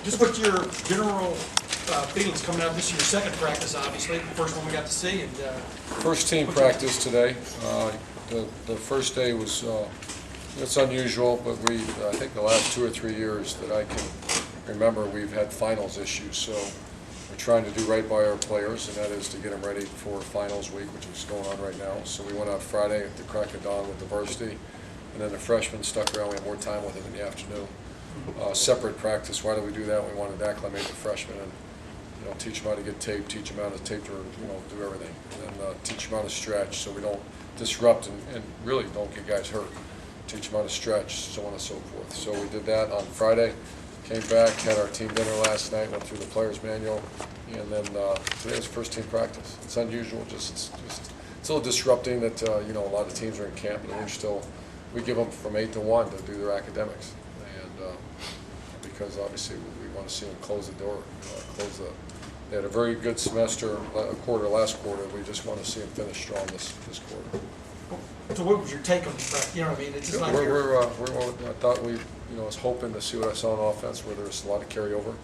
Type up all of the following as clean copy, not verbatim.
Just what your general feelings coming out of this year's second practice, obviously, the first one we got to see. And first team practice today. The first day was, it's unusual, but I think the last 2 or 3 years that I can remember, we've had finals issues. So we're trying to do right by our players, and that is to get them ready for finals week, which is going on right now. So we went out Friday at the crack of dawn with the varsity, and then the freshmen stuck around. We had more time with them in the afternoon. Separate practice. Why do we do that? We wanted to acclimate the freshmen and teach them how to get tape, teach them how to tape, or do everything, and then teach them how to stretch so we don't disrupt and really don't get guys hurt. Teach them how to stretch, so on and so forth. So we did that on Friday. Came back, had our team dinner last night, went through the players' manual, and then today was first team practice. It's unusual, it's a little disrupting that a lot of teams are in camp, and we give them from 8 to 1 to do their academics, and because obviously we want to see them close the door, They had a very good semester, last quarter. We just want to see them finish strong this quarter. So what was your take on the practice? You know what I mean? It's just like I thought I was hoping to see what I saw on offense, where there's a lot of carryover.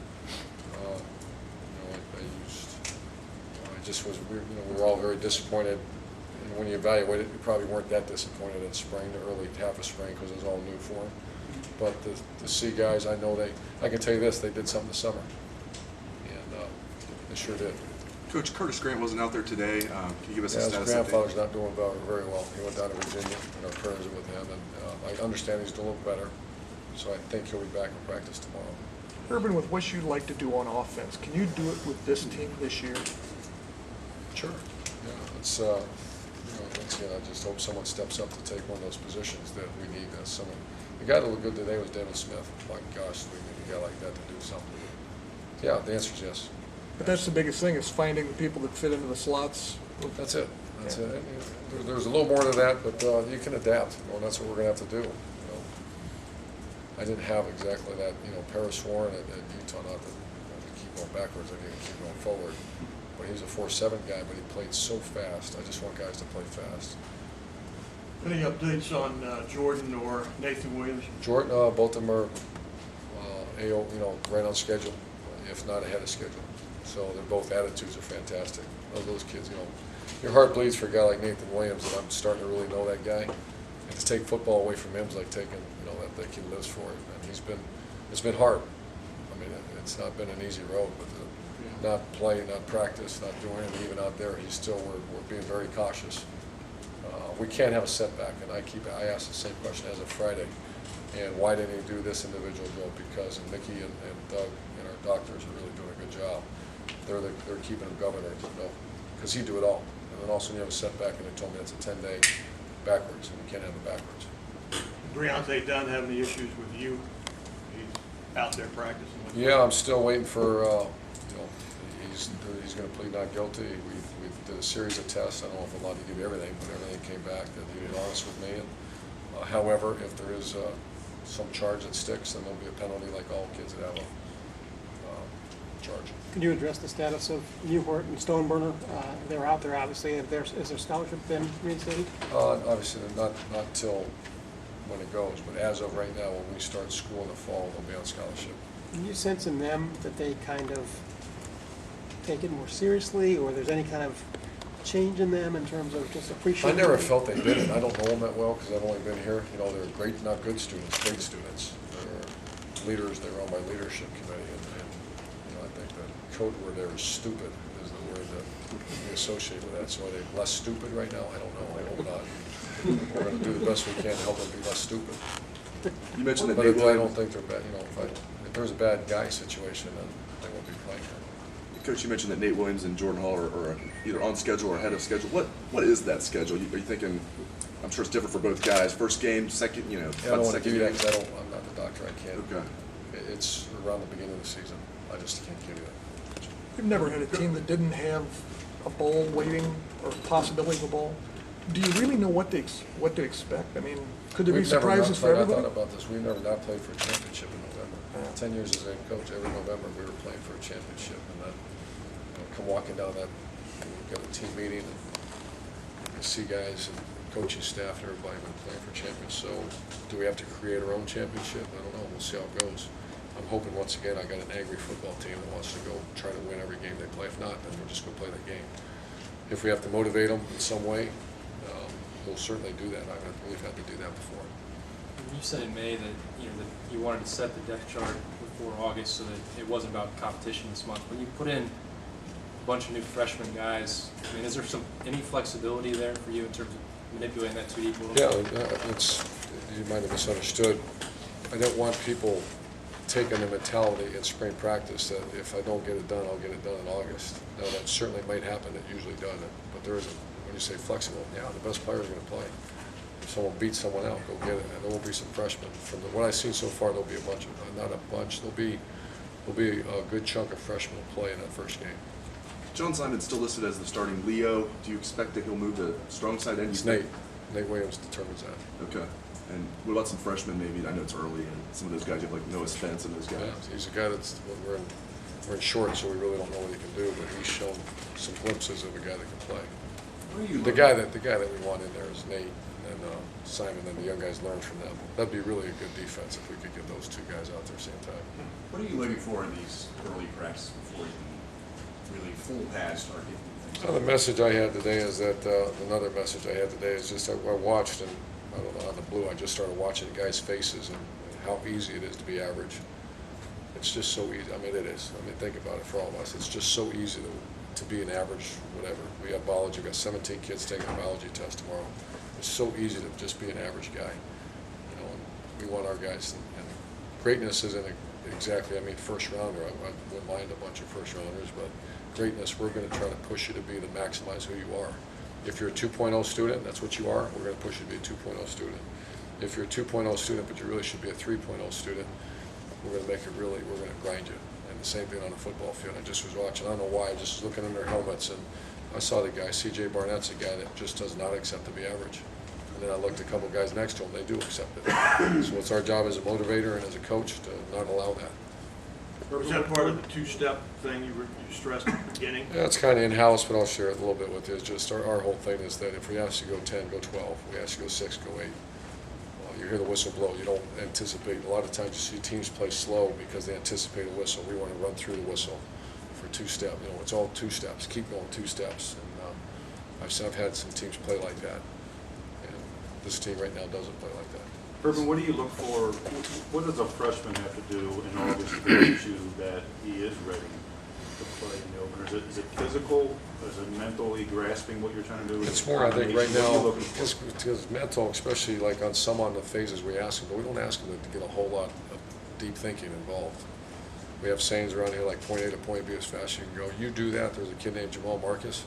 We were all very disappointed. And when you evaluate it, you probably weren't that disappointed in spring, the early half of spring, because it was all new for them. But to see guys, I can tell you this, they did something this summer. They sure did. Coach, Curtis Grant wasn't out there today. Can you give us a status update? His grandfather's not doing very well. He went down to Virginia, and our prayers are with him. And I understand he's doing a little better, so I think he'll be back in practice tomorrow. Urban, with what you like to do on offense, can you do it with this team this year? Sure. Yeah, it's once again, I just hope someone steps up to take one of those positions that we need. The guy that looked good today was David Smith. My gosh, we need a guy like that to do something. Yeah, the answer is yes. But that's the biggest thing, is finding the people that fit into the slots. That's it. That's it. There's a little more to that, but you can adapt. That's what we're going to have to do. I didn't have exactly that. Paris Warren at Utah, not to keep going backwards, I didn't keep going forward. But he's a 4.7 guy, but he played so fast. I just want guys to play fast. Any updates on Jordan or Nathan Williams? Jordan, both of them are right on schedule, if not ahead of schedule. So they're both attitudes are fantastic. Those kids, your heart bleeds for a guy like Nathan Williams, and I'm starting to really know that guy. And to take football away from him is like taking, that kid lives for it. And it's been hard. I mean, it's not been an easy road, but not playing, not practice, not doing anything, even out there, we're being very cautious. We can't have a setback, and I ask the same question as of Friday. And why didn't he do this individual drill? Because Mickey and Doug and our doctors are really doing a good job. They're keeping him governed, because he'd do it all. And then also when you have a setback, and they told me it's a 10-day backwards, and you can't have it backwards. Deontay Dunn having the issues with you? He's out there practicing with Yeah, I'm still waiting for, he's going to plead not guilty. We did a series of tests. I don't know if I'm allowed to give you everything, but everything came back that he was honest with me. And, however, if there is some charge that sticks, then there'll be a penalty like all kids that have a charge. Can you address the status of Newhart and Stoneburner? They're out there, obviously. Is their scholarship been reinstated? Obviously, not till when it goes, but as of right now, when we start school in the fall, they'll be on scholarship. Do you sense in them that they kind of take it more seriously, or there's any kind of change in them in terms of just appreciating? I never felt they did it. I don't know them that well because I've only been here. They're great, not good students, great students. They're leaders. They're on my leadership committee, and I think the code word there is stupid is the word that we associate with that. So are they less stupid right now? I don't know. I hope not. We're going to do the best we can to help them be less stupid. You mentioned that But Nate I don't Williams. think they're bad. If there's a bad guy situation, then they won't be playing. Coach, you mentioned that Nate Williams and Jordan Hall are either on schedule or ahead of schedule. What is that schedule? Are you thinking? I'm sure it's different for both guys. First game, second, Yeah, I don't want to give you that game. because I'm not the doctor. I can't. Okay. It's around the beginning of the season. I just can't give you that. We've never had a team that didn't have a bowl waiting or possibility of a bowl. Do you really know what to expect? I mean, could there be surprises for everybody? I thought about this. We've never not played for a championship in November. Yeah. 10 years as a coach, every November we were playing for a championship. And then come walking down that, we've got a team meeting, and you see guys and coaching staff and everybody been playing for champions. So do we have to create our own championship? I don't know. We'll see how it goes. I'm hoping once again I got an angry football team that wants to go try to win every game they play. If not, then we're just going to play that game. If we have to motivate them in some way, we'll certainly do that. We've had to do that before. You said in May that you wanted to set the depth chart before August so that it wasn't about competition this month. When you put in a bunch of new freshman guys, I mean, is there any flexibility there for you in terms of manipulating that to equal? Yeah, you might have misunderstood. I don't want people taking the mentality in spring practice that if I don't get it done, I'll get it done in August. Now, that certainly might happen. It usually doesn't. But there isn't. When you say flexible, yeah, the best players are going to play. If someone beats someone out, go get it. And there will be some freshmen. From what I've seen so far, there'll be a bunch of, not a bunch, there'll be a good chunk of freshmen to play in that first game. John Simon's still listed as the starting Leo. Do you expect that he'll move to strong side end? It's Nate. Nate Williams determines that. Okay. And what about some freshmen maybe? I know it's early, and some of those guys, you have like Noah Spence and those guys. Yeah, he's a guy that's, we're in short, so we really don't know what he can do, but he's shown some glimpses of a guy that can play. The guy that we want in there is Nate and Simon, and the young guys learn from them. That'd be really a good defense if we could get those two guys out there at the same time. What are you looking for in these early practices before you can really full pads start getting things? The message I had today is that, another message I had today is just I watched, and I don't know, on the blue, I just started watching the guys' faces and how easy it is to be average. It's just so easy. I mean, it is. I mean, think about it for all of us. It's just so easy to be an average, whatever. We got biology. We got 17 kids taking a biology test tomorrow. It's so easy to just be an average guy. You know, and we want our guys. And greatness isn't exactly, I mean, first rounder. I wouldn't mind a bunch of first rounders, but greatness, we're going to try to push you to be maximize who you are. If you're a 2.0 student, that's what you are, we're going to push you to be a 2.0 student. If you're a 2.0 student, but you really should be a 3.0 student, we're going to make it really, we're going to grind you. And the same thing on the football field. I just was watching, I don't know why, I just was looking in their helmets, and I saw the guy, C.J. Barnett's a guy that just does not accept to be average. And then I looked at a couple guys next to him, they do accept it. So it's our job as a motivator and as a coach to not allow that. Is that part of the two-step thing you stressed at the beginning? Yeah, it's kind of in-house, but I'll share it a little bit with you. It's just our whole thing is that if we ask you to go 10, go 12. If we ask you to go 6, go 8. Well, you hear the whistle blow. You don't anticipate. A lot of times you see teams play slow because they anticipate a whistle. We want to run through the whistle for two-step. You know, it's all 2 steps. Keep going 2 steps. And I've had some teams play like that. And this team right now doesn't play like that. Urban, what do you look for, what does a freshman have to do in August to get you that he is ready to play in the opener? Is it physical? Is it mentally grasping what you're trying to do? It's more, I think, right now, because mental, especially like on some on the phases we ask them, but we don't ask them to get a whole lot of deep thinking involved. We have sayings around here like point A to point B as fast as you can go. You do that, there's a kid named Jamal Marcus.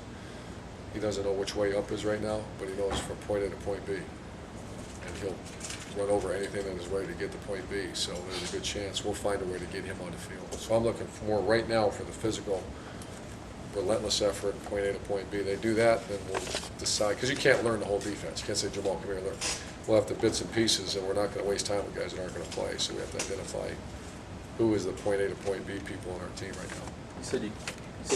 He doesn't know which way up is right now, but he knows from point A to point B. And he'll run over anything in his way to get to point B, so there's a good chance we'll find a way to get him on the field. So I'm looking for more right now for the physical, relentless effort, point A to point B. They do that, then we'll decide, because you can't learn the whole defense. You can't say, Jamal, come here and learn. We'll have to bits and pieces, and we're not going to waste time with guys that aren't going to play, so we have to identify who is the point A to point B people on our team right now. You said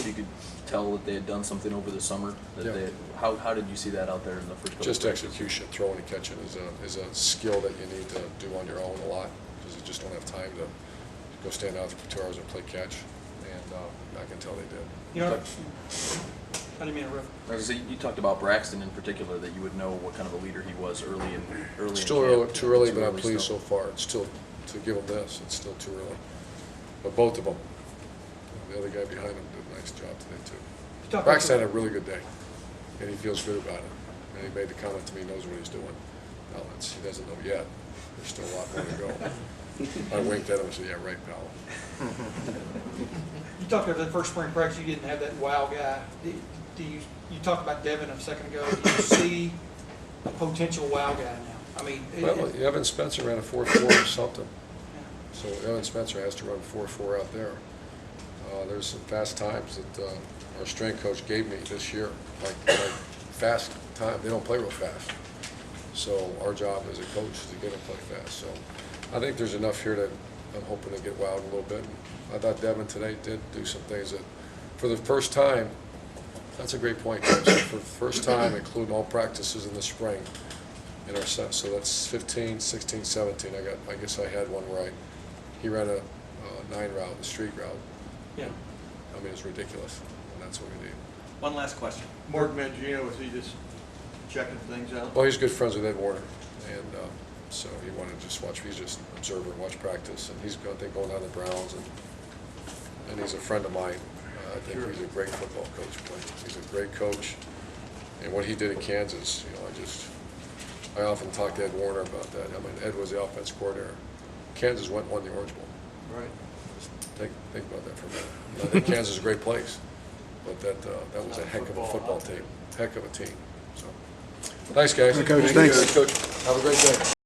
you could tell that they had done something over the summer. That Yeah. they had, how did you see that out there in the first couple Just of practices? execution, throwing and catching is a skill that you need to do on your own a lot, because you just don't have time to go stand out for 2 hours and play catch, and I can tell they did. You know, I didn't mean to interrupt. I was gonna say, you talked about Braxton in particular, that you would know what kind of a leader he was early in It's still early, too early, but I'm early pleased still. so far. It's still, to give them this, it's still too early. But both of them, the other guy behind him did a nice job today too. talk Braxton about- had a really good day, and he feels good about it. And he made the comment to me, he knows what he's doing. Now, he doesn't know yet. There's still a lot more to go. I winked at him and said, yeah, right, pal. You talked about the first spring practice, you didn't have that wow guy. You talked about Devin a second ago. Do you see a potential wow guy now? I mean, Well, Evan Spencer ran a 4.4 or something. So Evan Spencer has to run 4.4 out there. There's some fast times that our strength coach gave me this year, like fast time. They don't play real fast. So our job as a coach is to get them play fast. So I think there's enough here that I'm hoping to get wowed a little bit. And I thought Devin today did do some things that, for the first time, that's a great point, Coach. For the first time, including all practices in the spring in our set. So that's 15, 16, 17. I guess I had one where he ran a 9 route, the street route. Yeah. I mean, it's ridiculous, and that's what we need. One last question. Mark Mangino, is he just checking things out? Well, he's good friends with Ed Warner, and so he wanted to just watch, he's just an observer, watch practice, and he's, I think, going down the Browns, and he's a friend of mine. I think he's a great football coach. He's a great coach, and what he did in Kansas, you know, I often talk to Ed Warner about that. I mean, Ed was the offense coordinator. Kansas won the Orange Bowl. Right. Just think about that for a minute. I think Kansas is a great place, but that was a heck of a football team, heck of a team. So, thanks, guys. Coach, thanks. Coach, have a great day.